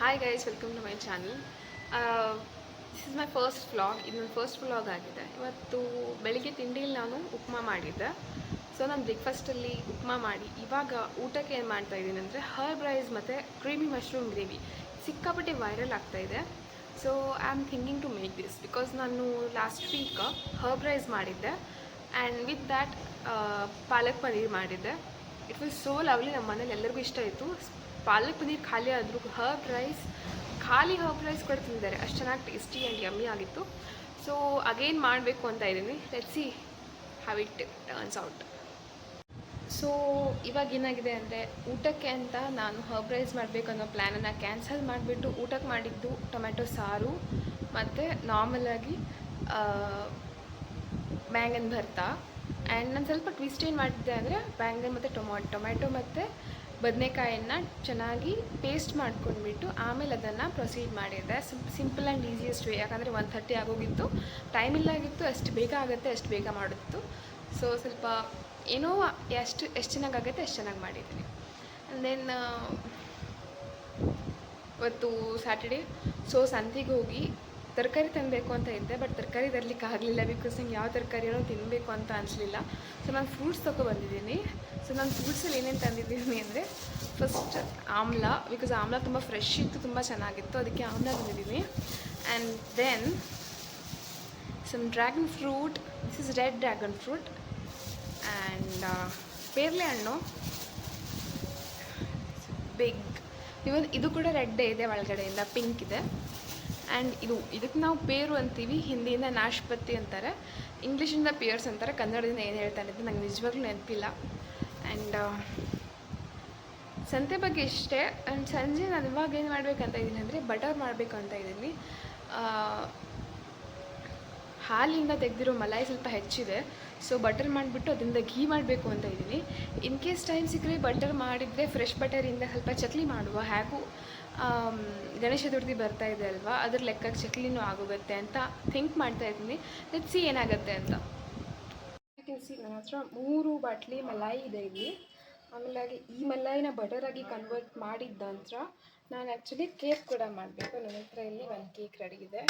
Hi guys, welcome to my channel. This is my first vlog. ಇದು ನನ್ನ first vlog ಆಗಿದೆ. ಇವತ್ತು ಬೆಳಿಗ್ಗೆ ತಿಂಡಿಯಲ್ಲಿ ನಾನು ಉಪ್ಮಾ ಮಾಡಿದ್ದೆ. ಸೊ ನಾನು ಬ್ರೇಕ್ಫಾಸ್ಟಲ್ಲಿ ಉಪ್ಮಾ ಮಾಡಿ ಇವಾಗ ಊಟಕ್ಕೆ ಏನು ಮಾಡ್ತಾಯಿದ್ದೀನಿ ಅಂದರೆ ಹರ್ಬ್ ರೈಸ್ ಮತ್ತು ಕ್ರೀಮಿ ಮಶ್ರೂಮ್ ಗ್ರೇವಿ ಸಿಕ್ಕಾಪಟ್ಟೆ ವೈರಲ್ ಆಗ್ತಾಯಿದೆ. So I am thinking to make this because ನಾನು ಲಾಸ್ಟ್ ವೀಕ್ ಹರ್ಬ್ ರೈಸ್ ಮಾಡಿದ್ದೆ and with that palak paneer ಮಾಡಿದ್ದೆ. It was so lovely. ನಮ್ಮ ಮನೇಲಿ ಎಲ್ಲರಿಗೂ ಇಷ್ಟ ಆಯಿತು. ಪಾಲಕ್ ಪನ್ನೀರ್ ಖಾಲಿ ಆದರೂ ಖಾಲಿ ಹರ್ಬ್ ರೈಸ್ ಕೂಡ ತಿಂದಿದ್ದಾರೆ. ಅಷ್ಟು ಚೆನ್ನಾಗಿ ಟೇಸ್ಟಿ ಆ್ಯಂಡ್ ಯಮ್ಮಿ ಆಗಿತ್ತು. ಸೊ ಅಗೇನ್ ಮಾಡಬೇಕು ಅಂತ ಇದ್ದೀನಿ. Let's see how it turns out. So ಇವಾಗ ಏನಾಗಿದೆ ಅಂದರೆ ಊಟಕ್ಕೆ ಅಂತ ನಾನು ಹರ್ಬ್ ರೈಸ್ ಮಾಡಬೇಕು ಅನ್ನೋ ಪ್ಲ್ಯಾನನ್ನು ಕ್ಯಾನ್ಸಲ್ ಮಾಡಿಬಿಟ್ಟು ಊಟಕ್ಕೆ ಮಾಡಿದ್ದು ಟೊಮೆಟೊ ಸಾರು ಮತ್ತು ನಾರ್ಮಲಾಗಿ ಬ್ಯಾಂಗನ್ ಭರ್ತಾ. ಆ್ಯಂಡ್ ನಾನು ಸ್ವಲ್ಪ ಟ್ವಿಸ್ಟ್ ಏನು ಮಾಡಿದ್ದೆ ಅಂದರೆ ಬ್ಯಾಂಗನ್ ಮತ್ತು ಟೊಮೆಟೊ ಮತ್ತು ಬದನೆಕಾಯನ್ನು ಚೆನ್ನಾಗಿ ಪೇಸ್ಟ್ ಮಾಡ್ಕೊಂಡ್ಬಿಟ್ಟು ಆಮೇಲೆ ಅದನ್ನು ಪ್ರೊಸೀಡ್ ಮಾಡಿದ್ದೆ. Simple and easiest way. ಯಾಕಂದರೆ 1:30 ಆಗೋಗಿತ್ತು, ಟೈಮ್ ಇಲ್ಲಾಗಿತ್ತು. ಎಷ್ಟು ಬೇಗ ಆಗುತ್ತೆ ಅಷ್ಟು ಬೇಗ ಮಾಡಿತ್ತು. ಸೊ ಸ್ವಲ್ಪ ಏನೋ ಎಷ್ಟು ಚೆನ್ನಾಗಾಗುತ್ತೆ ಅಷ್ಟು ಚೆನ್ನಾಗಿ ಮಾಡಿದ್ದೀನಿ. ಆ್ಯಂಡ್ ದೆನ್ ಇವತ್ತು ಸ್ಯಾಟರ್ಡೇ. ಸೊ ಸಂತೆಗೆ ಹೋಗಿ ತರಕಾರಿ ತಿನ್ನಬೇಕು ಅಂತ ಇದ್ದೆ, ಬಟ್ ತರಕಾರಿ ತರಲಿಕ್ಕೆ ಆಗಲಿಲ್ಲ ಬಿಕಾಸ್ ನಂಗೆ ಯಾವ ತರಕಾರಿನೂ ತಿನ್ನಬೇಕು ಅಂತ ಅನಿಸಲಿಲ್ಲ. ಸೊ ನಾನು ಫ್ರೂಟ್ಸ್ ತೊಗೊಬಂದಿದ್ದೀನಿ. ಸೊ ನಾನು ಫ್ರೂಟ್ಸಲ್ಲಿ ಏನೇನು ತಂದಿದ್ದೀನಿ ಅಂದರೆ ಫಸ್ಟ್ ಆಮ್ಲ, ಬಿಕಾಸ್ ಆಮ್ಲ ತುಂಬ ಫ್ರೆಶ್ ಇತ್ತು, ತುಂಬ ಚೆನ್ನಾಗಿತ್ತು, ಅದಕ್ಕೆ ಆಮ್ಲ ತಂದಿದ್ದೀನಿ. And then some dragon fruit. This is red dragon fruit. And ಪೇರ್ಲೆ ಹಣ್ಣು ಬಿಗ್. ಇವನ್ ಇದು ಕೂಡ ರೆಡ್ಡೇ ಇದೆ, ಒಳಗಡೆಯಿಂದ ಪಿಂಕ್ ಇದೆ. ಆ್ಯಂಡ್ ಇದಕ್ಕೆ ನಾವು ಪೇರು ಅಂತೀವಿ, ಹಿಂದಿಯಿಂದ ನಾಶ್ಪತಿ ಅಂತಾರೆ, ಇಂಗ್ಲೀಷಿಂದ ಪಿಯರ್ಸ್ ಅಂತಾರೆ, ಕನ್ನಡದಿಂದ ಏನು ಹೇಳ್ತಾನೆ ಅಂತ ನಂಗೆ ನಿಜವಾಗ್ಲೂ ನೆನಪಿಲ್ಲ. ಆ್ಯಂಡ್ ಸಂತೆ ಬಗ್ಗೆ ಇಷ್ಟೇ. ಆ್ಯಂಡ್ ಸಂಜೆ ನಾನು ಇವಾಗ ಏನು ಮಾಡಬೇಕಂತ ಇದ್ದೀನಿ ಅಂದರೆ ಬಟರ್ ಮಾಡಬೇಕು ಅಂತ ಇದ್ದೀನಿ. ಹಾಲಿಂದ ತೆಗೆದಿರೋ ಮಲಾಯಿ ಸ್ವಲ್ಪ ಹೆಚ್ಚಿದೆ. ಸೊ ಬಟರ್ ಮಾಡಿಬಿಟ್ಟು ಅದರಿಂದ ಘೀ ಮಾಡಬೇಕು ಅಂತ ಇದ್ದೀನಿ. ಇನ್ ಕೇಸ್ ಟೈಮ್ ಸಿಕ್ಕರೆ ಬಟರ್ ಮಾಡಿದರೆ ಫ್ರೆಶ್ ಬಟರಿಂದ ಸ್ವಲ್ಪ ಚಕ್ಲಿ ಮಾಡುವ. ಹಾಗೂ ಗಣೇಶ ಚತುರ್ಥಿ ಬರ್ತಾ ಇದೆ ಅಲ್ವಾ, ಅದ್ರ ಲೆಕ್ಕಕ್ಕೆ ಚಕ್ಲಿನೂ ಆಗೋಗುತ್ತೆ ಅಂತ ಥಿಂಕ್ ಮಾಡ್ತಾ ಇದ್ದೀನಿ. ಲೆಟ್ಸ್ ಸಿ ಏನಾಗುತ್ತೆ ಅಂತ. ನನ್ನ ಹತ್ರ 3 ಬಾಟ್ಲಿ ಮಲಾಯಿ ಇದೆ ಇಲ್ಲಿ. ಆಮೇಲೆ ಈ ಮಲಾಯಿನ ಬಟರಾಗಿ ಕನ್ವರ್ಟ್ ಮಾಡಿದ ನಂತರ ನಾನು ಆ್ಯಕ್ಚುಲಿ ಕೇಕ್ ಕೂಡ ಮಾಡಬೇಕು. ನನ್ನ ಹತ್ರ ಇಲ್ಲಿ ಒಂದು ಕೇಕ್ ರೆಡಿ ಇದೆ.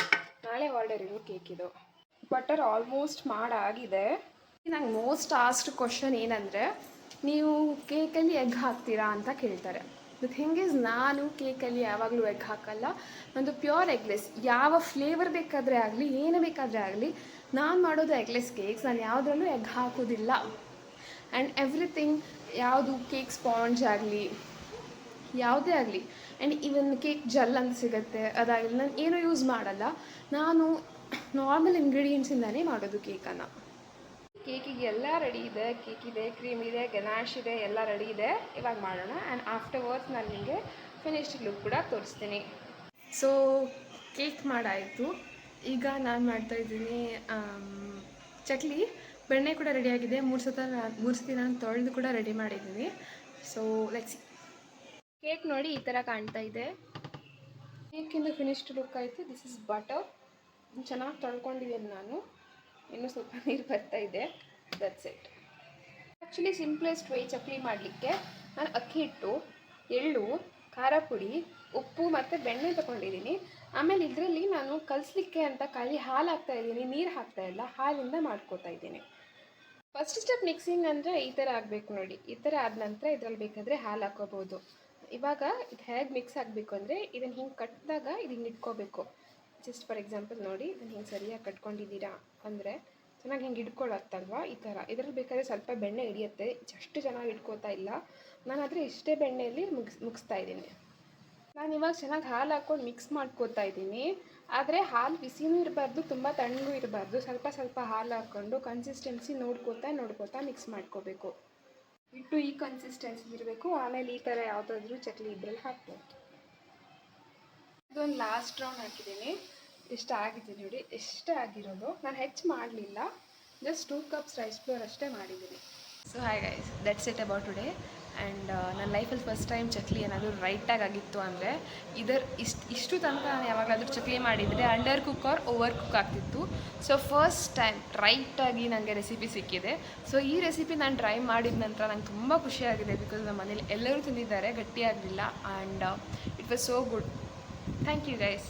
ನಾಳೆ ಆರ್ಡರ್ ಇರೋ ಕೇಕ್ ಇದು. ಬಟರ್ ಆಲ್ಮೋಸ್ಟ್ ಮಾಡಾಗಿದೆ. ನಂಗೆ ಮೋಸ್ಟ್ ಆಸ್ಕ್ಡ್ ಕ್ವಶನ್ ಏನಂದರೆ, ನೀವು ಕೇಕಲ್ಲಿ ಎಗ್ ಹಾಕ್ತೀರಾ ಅಂತ ಕೇಳ್ತಾರೆ. ದ ಥಿಂಗ್ ಈಸ್, ನಾನು ಕೇಕಲ್ಲಿ ಯಾವಾಗಲೂ ಎಗ್ ಹಾಕಲ್ಲ. ಒಂದು ಪ್ಯೂರ್ ಎಗ್ಲೆಸ್. ಯಾವ ಫ್ಲೇವರ್ ಬೇಕಾದರೆ ಆಗಲಿ, ಏನು ಬೇಕಾದರೆ ಆಗಲಿ, ನಾನು ಮಾಡೋದು ಎಗ್ಲೆಸ್ ಕೇಕ್ಸ್. ನಾನು ಯಾವುದ್ರಲ್ಲೂ ಎಗ್ ಹಾಕೋದಿಲ್ಲ. ಆ್ಯಂಡ್ ಎವ್ರಿಥಿಂಗ್, ಯಾವುದು ಕೇಕ್ ಸ್ಪಾಂಜ್ ಆಗಲಿ, ಯಾವುದೇ ಆಗಲಿ, ಆ್ಯಂಡ್ ಈವನ್ ಕೇಕ್ ಜೆಲ್ ಅಂತ ಸಿಗುತ್ತೆ, ಅದಾಗಲಿ, ನಾನು ಏನೂ ಯೂಸ್ ಮಾಡಲ್ಲ. ನಾನು ನಾರ್ಮಲ್ ಇಂಗ್ರೀಡಿಯೆಂಟ್ಸಿಂದನೇ ಮಾಡೋದು ಕೇಕನ್ನು. ಕೇಕಿಗೆ ಎಲ್ಲ ರೆಡಿ ಇದೆ. ಕೇಕ್ ಇದೆ, ಕ್ರೀಮ್ ಇದೆ, ಗನಾಶ್ ಇದೆ, ಎಲ್ಲ ರೆಡಿ ಇದೆ. ಇವಾಗ ಮಾಡೋಣ. ಆ್ಯಂಡ್ ಆಫ್ಟರ್ವರ್ಡ್ಸ್ ನಾನು ನಿಮಗೆ ಫಿನಿಶ್ಡ್ ಲುಕ್ ಕೂಡ ತೋರಿಸ್ತೀನಿ. ಸೊ ಕೇಕ್ ಮಾಡಾಯಿತು. ಈಗ ನಾನು ಮಾಡ್ತಾಯಿದ್ದೀನಿ ಚಕ್ಲಿ. ಬೆಣ್ಣೆ ಕೂಡ ರೆಡಿಯಾಗಿದೆ. 3 ಸತಿ ನಾನು ತೊಳೆದು ಕೂಡ ರೆಡಿ ಮಾಡಿದ್ದೀನಿ. So let's see. ಕೇಕ್ ನೋಡಿ ಈ ಥರ ಕಾಣ್ತಾ ಇದೆ. ಕೇಕಿಂದ ಫಿನಿಶ್ಡ್ ಲುಕ್ ಆಯಿತು. This is butter. ಚೆನ್ನಾಗಿ ತೊಳ್ಕೊಂಡಿದ್ದೀನಿ ನಾನು. ಇನ್ನೂ ಸ್ವಲ್ಪ ನೀರು ಬರ್ತಾ ಇದೆ. That's it. Actually simplest way chakli ಮಾಡಲಿಕ್ಕೆ ನಾನು ಅಕ್ಕಿ ಹಿಟ್ಟು, ಎಳ್ಳು, ಖಾರ ಪುಡಿ, ಉಪ್ಪು ಮತ್ತು ಬೆಣ್ಣೆ ತೊಗೊಂಡಿದ್ದೀನಿ. ಆಮೇಲೆ ಇದರಲ್ಲಿ ನಾನು ಕಲಿಸ್ಲಿಕ್ಕೆ ಅಂತ ಖಾಲಿ ಹಾಲು ಹಾಕ್ತಾಯಿದ್ದೀನಿ, ನೀರು ಹಾಕ್ತಾಯಿಲ್ಲ, ಹಾಲಿಂದ ಮಾಡ್ಕೋತಾ ಇದ್ದೀನಿ. ಫಸ್ಟ್ ಸ್ಟೆಪ್ ಮಿಕ್ಸಿಂಗ್ ಅಂದರೆ ಈ ಥರ ಆಗಬೇಕು ನೋಡಿ. ಈ ಥರ ಆದ ನಂತರ ಇದರಲ್ಲಿ ಬೇಕಾದರೆ ಹಾಲು ಹಾಕೋಬೋದು. ಇವಾಗ ಇದು ಹೇಗೆ ಮಿಕ್ಸ್ ಆಗಬೇಕು ಅಂದರೆ, ಇದನ್ನು ಹಿಂಗೆ ಕಟ್ಟಿದಾಗ ಇದು ಹಿಂಗೆ ಇಟ್ಕೋಬೇಕು. ಜಸ್ಟ್ ಫಾರ್ ಎಕ್ಸಾಂಪಲ್ ನೋಡಿ, ನಾನು ಹಿಂಗೆ ಸರಿಯಾಗಿ ಕಟ್ಕೊಂಡಿದ್ದೀರಾ ಅಂದರೆ ಚೆನ್ನಾಗಿ ಹಿಂಗೆ ಹಿಡ್ಕೊಳ್ಳುತ್ತಲ್ವ, ಈ ಥರ. ಇದರಲ್ಲಿ ಬೇಕಾದರೆ ಸ್ವಲ್ಪ ಬೆಣ್ಣೆ ಹಿಡಿಯುತ್ತೆ, ಅಷ್ಟು ಚೆನ್ನಾಗಿ ಹಿಡ್ಕೋತಾ ಇಲ್ಲ. ನಾನಾದರೆ ಇಷ್ಟೇ ಬೆಣ್ಣೆಯಲ್ಲಿ ಮುಗಿಸ್ತಾ ಇದ್ದೀನಿ. ನಾನು ಇವಾಗ ಚೆನ್ನಾಗಿ ಹಾಲು ಹಾಕ್ಕೊಂಡು ಮಿಕ್ಸ್ ಮಾಡ್ಕೋತಾ ಇದ್ದೀನಿ. ಆದರೆ ಹಾಲು ಬಿಸಿನೂ ಇರಬಾರ್ದು, ತುಂಬ ತಣ್ಣಗೂ ಇರಬಾರ್ದು. ಸ್ವಲ್ಪ ಸ್ವಲ್ಪ ಹಾಲು ಹಾಕ್ಕೊಂಡು ಕನ್ಸಿಸ್ಟೆನ್ಸಿ ನೋಡ್ಕೋತಾ ಮಿಕ್ಸ್ ಮಾಡ್ಕೋಬೇಕು. ಹಿಟ್ಟು ಈ ಕನ್ಸಿಸ್ಟೆನ್ಸಿ ಇರಬೇಕು. ಆಮೇಲೆ ಈ ಥರ ಯಾವುದಾದ್ರೂ ಚಕ್ಲಿ ಇದ್ರಲ್ಲಿ ಹಾಕ್ಬೋದು. ಇದೊಂದು ಲಾಸ್ಟ್ ರೌಂಡ್ ಹಾಕಿದ್ದೀನಿ. ಇಷ್ಟ ಆಗಿದೆ ನೋಡಿ, ಎಷ್ಟೇ ಆಗಿರೋದು. ನಾನು ಹೆಚ್ಚು ಮಾಡಲಿಲ್ಲ, ಜಸ್ಟ್ 2 ಕಪ್ಸ್ ರೈಸ್ ಫ್ಲೋರ್ ಅಷ್ಟೇ ಮಾಡಿದ್ದೀನಿ. So hi guys, that's it about today. And ನನ್ನ ಲೈಫಲ್ಲಿ ಫಸ್ಟ್ ಟೈಮ್ ಚಕ್ಲಿ ಏನಾದರೂ ರೈಟಾಗಿ ಆಗಿತ್ತು ಅಂದರೆ, ಇಷ್ಟು ತನಕ ನಾನು ಯಾವಾಗಲಾದರೂ ಚಕ್ಲಿ ಮಾಡಿದರೆ under cook or over cook ಆಗ್ತಿತ್ತು. ಸೊ ಫಸ್ಟ್ ಟೈಮ್ ರೈಟಾಗಿ ನನಗೆ ರೆಸಿಪಿ ಸಿಕ್ಕಿದೆ. ಸೊ ಈ ರೆಸಿಪಿ ನಾನು ಟ್ರೈ ಮಾಡಿದ ನಂತರ ನಂಗೆ ತುಂಬ ಖುಷಿಯಾಗಿದೆ. ಬಿಕಾಸ್ ನಮ್ಮ ಮನೇಲಿ ಎಲ್ಲರೂ ತಿಂದಿದ್ದಾರೆ, ಗಟ್ಟಿಯಾಗಲಿಲ್ಲ. And it was so good. Thank you guys.